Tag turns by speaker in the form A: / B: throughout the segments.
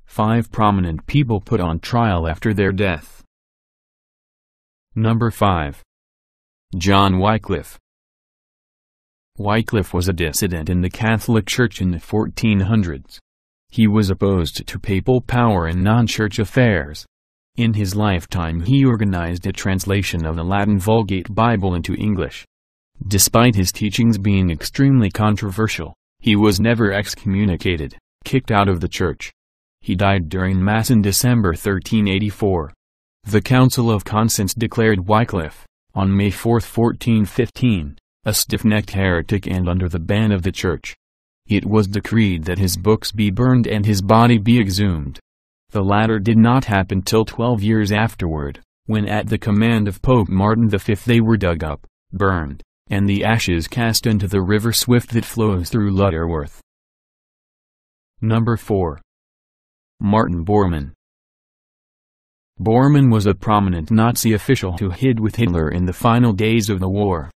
A: Five prominent people put on trial after their death. Number 5. John Wycliffe. Wycliffe was a dissident in the Catholic Church in the 1400s. He was opposed to papal power in non-church affairs. In his lifetime he organized a translation of the Latin Vulgate Bible into English. Despite his teachings being extremely controversial, he was never excommunicated, kicked out of the church. He died during Mass in December 1384. The Council of Constance declared Wycliffe, on May 4, 1415, a stiff-necked heretic and under the ban of the Church. It was decreed that his books be burned and his body be exhumed. The latter did not happen till 12 years afterward, when at the command of Pope Martin V they were dug up, burned, and the ashes cast into the river Swift that flows through Lutterworth. Number 4. Martin Bormann. Bormann was a prominent Nazi official who hid with Hitler in the final days of the war.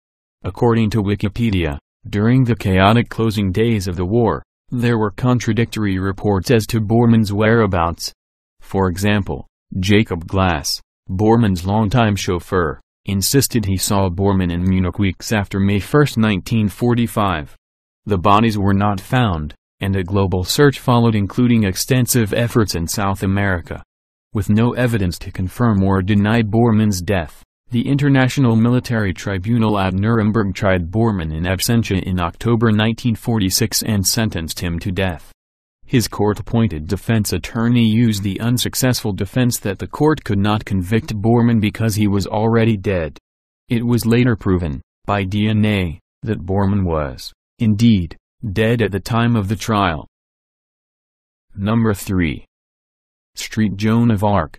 A: According to Wikipedia, during the chaotic closing days of the war, there were contradictory reports as to Bormann's whereabouts. For example, Jacob Glass, Bormann's longtime chauffeur, insisted he saw Bormann in Munich weeks after May 1, 1945. The bodies were not found, and a global search followed, including extensive efforts in South America. With no evidence to confirm or deny Bormann's death, the International Military Tribunal at Nuremberg tried Bormann in absentia in October 1946 and sentenced him to death. His court-appointed defense attorney used the unsuccessful defense that the court could not convict Bormann because he was already dead. It was later proven, by DNA, that Bormann was, indeed, dead at the time of the trial. Number 3. St. Joan of Arc.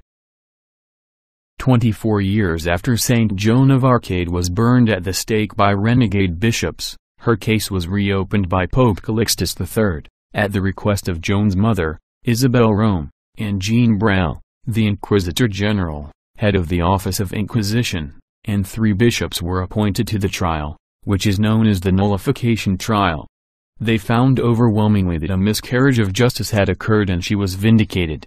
A: 24 years after St. Joan of Arc was burned at the stake by renegade bishops, her case was reopened by Pope Calixtus III, at the request of Joan's mother, Isabel Rome, and Jean Brel, the Inquisitor General, head of the Office of Inquisition, and 3 bishops were appointed to the trial, which is known as the nullification trial. They found overwhelmingly that a miscarriage of justice had occurred and she was vindicated.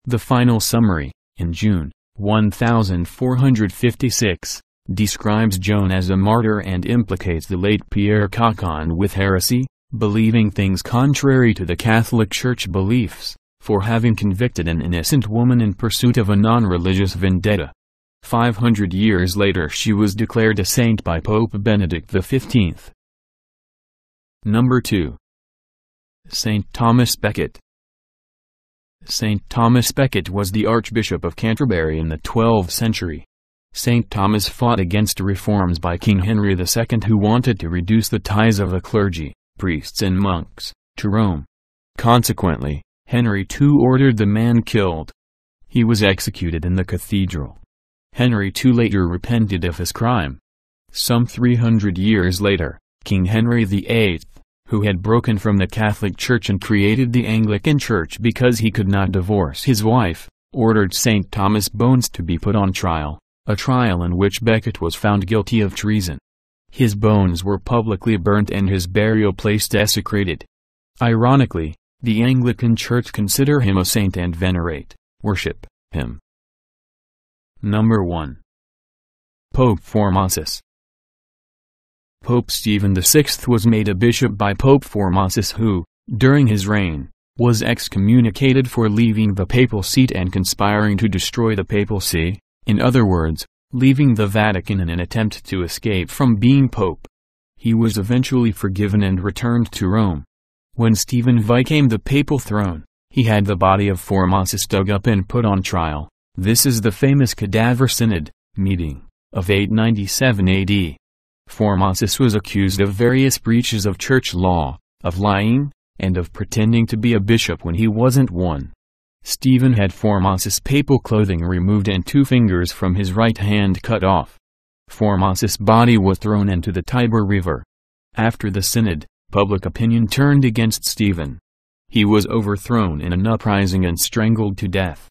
A: The final summary, in June 1456, describes Joan as a martyr and implicates the late Pierre Cauchon with heresy, believing things contrary to the Catholic Church beliefs, for having convicted an innocent woman in pursuit of a non-religious vendetta. 500 years later she was declared a saint by Pope Benedict XV. Number 2. St. Thomas Becket. St. Thomas Becket was the Archbishop of Canterbury in the 12th century. St. Thomas fought against reforms by King Henry II, who wanted to reduce the ties of the clergy, priests and monks, to Rome. Consequently, Henry II ordered the man killed. He was executed in the cathedral. Henry II later repented of his crime. Some 300 years later, King Henry VIII, who had broken from the Catholic Church and created the Anglican Church because he could not divorce his wife, ordered St. Thomas Bones to be put on trial, a trial in which Becket was found guilty of treason. His bones were publicly burnt and his burial place desecrated. Ironically, the Anglican Church consider him a saint and venerate, worship, him. Number 1. Pope Formosus. Pope Stephen VI was made a bishop by Pope Formosus, who, during his reign, was excommunicated for leaving the papal seat and conspiring to destroy the papal see, in other words, leaving the Vatican in an attempt to escape from being pope. He was eventually forgiven and returned to Rome. When Stephen became the papal throne, he had the body of Formosus dug up and put on trial. This is the famous Cadaver Synod meeting of 897 AD. Formosus was accused of various breaches of church law, of lying, and of pretending to be a bishop when he wasn't one. Stephen had Formosus' papal clothing removed and 2 fingers from his right hand cut off. Formosus' body was thrown into the Tiber River. After the synod, public opinion turned against Stephen. He was overthrown in an uprising and strangled to death.